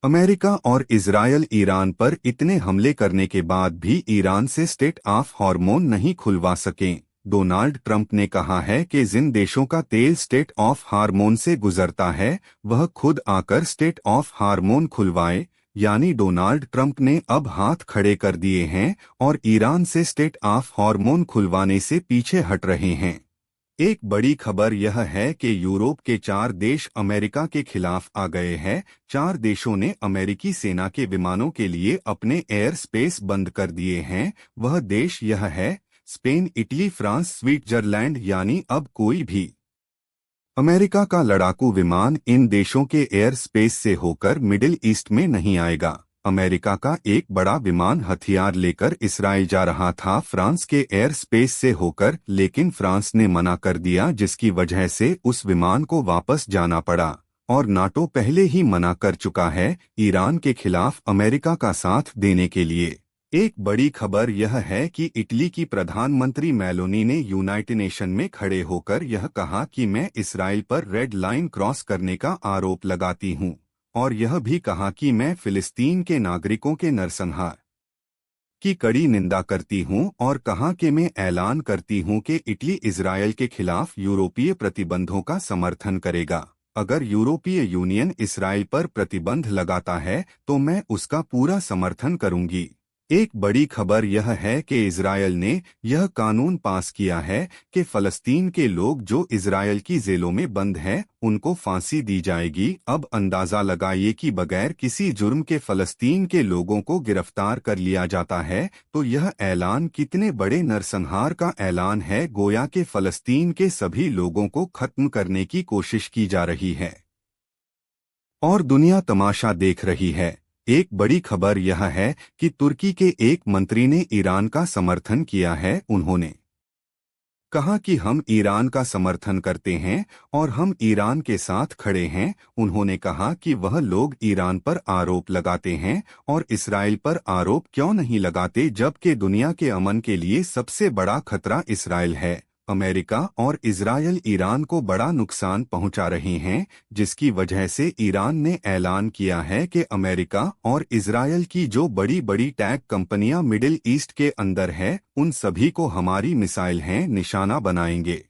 America और Israel Iran पर इतने हमले करने के बाद भी ईरान से स्टेट ऑफ हार्मोन नहीं खुलवा सकें। डोनाल्ड ट्रंप ने कहा है कि जिन देशों का तेल स्टेट ऑफ हार्मोन से गुजरता है वह खुद आकर स्टेट ऑफ हार्मोन खुलवाए। यानी डोनाल्ड ट्रंप ने अब हाथ खड़े कर दिए हैं और ईरान से स्टेट ऑफ हार्मोन खुलवाने से पीछे हट रहे हैं। एक बड़ी खबर यह है कि यूरोप के 4 देश अमेरिका के खिलाफ आ गए हैं। 4 देशों ने अमेरिकी सेना के विमानों के लिए अपने एयर स्पेस बंद कर दिए हैं। वह देश यह है स्पेन, इटली, फ्रांस, स्विट्जरलैंड। यानी अब कोई भी अमेरिका का लड़ाकू विमान इन देशों के एयर स्पेस से होकर मिडिल ईस्ट में नहीं आएगा। अमेरिका का एक बड़ा विमान हथियार लेकर इसराइल जा रहा था फ्रांस के एयर स्पेस से होकर, लेकिन फ्रांस ने मना कर दिया, जिसकी वजह से उस विमान को वापस जाना पड़ा। और नाटो पहले ही मना कर चुका है ईरान के खिलाफ अमेरिका का साथ देने के लिए। एक बड़ी खबर यह है कि इटली की प्रधानमंत्री मेलोनी ने यूनाइटेड नेशन में खड़े होकर यह कहा कि मैं इसराइल पर रेड लाइन क्रॉस करने का आरोप लगाती हूं, और यह भी कहा कि मैं फिलिस्तीन के नागरिकों के नरसंहार की कड़ी निंदा करती हूं, और कहा कि मैं ऐलान करती हूं कि इटली इजरायल के खिलाफ यूरोपीय प्रतिबंधों का समर्थन करेगा। अगर यूरोपीय यूनियन इसराइल पर प्रतिबंध लगाता है तो मैं उसका पूरा समर्थन करूंगी। एक बड़ी खबर यह है कि इजरायल ने यह कानून पास किया है कि फलस्तीन के लोग जो इजरायल की जेलों में बंद हैं उनको फांसी दी जाएगी। अब अंदाजा लगाइए कि बगैर किसी जुर्म के फलस्तीन के लोगों को गिरफ्तार कर लिया जाता है तो यह ऐलान कितने बड़े नरसंहार का ऐलान है। गोया के फलस्तीन के सभी लोगों को खत्म करने की कोशिश की जा रही है और दुनिया तमाशा देख रही है। एक बड़ी खबर यह है कि तुर्की के एक मंत्री ने ईरान का समर्थन किया है। उन्होंने कहा कि हम ईरान का समर्थन करते हैं और हम ईरान के साथ खड़े हैं। उन्होंने कहा कि वह लोग ईरान पर आरोप लगाते हैं और इसराइल पर आरोप क्यों नहीं लगाते, जबकि दुनिया के अमन के लिए सबसे बड़ा खतरा इसराइल है। अमेरिका और इजरायल ईरान को बड़ा नुकसान पहुंचा रहे हैं, जिसकी वजह से ईरान ने ऐलान किया है कि अमेरिका और इजरायल की जो बड़ी बड़ी टैंक कंपनियां मिडिल ईस्ट के अंदर है उन सभी को हमारी मिसाइल हैं निशाना बनाएंगे।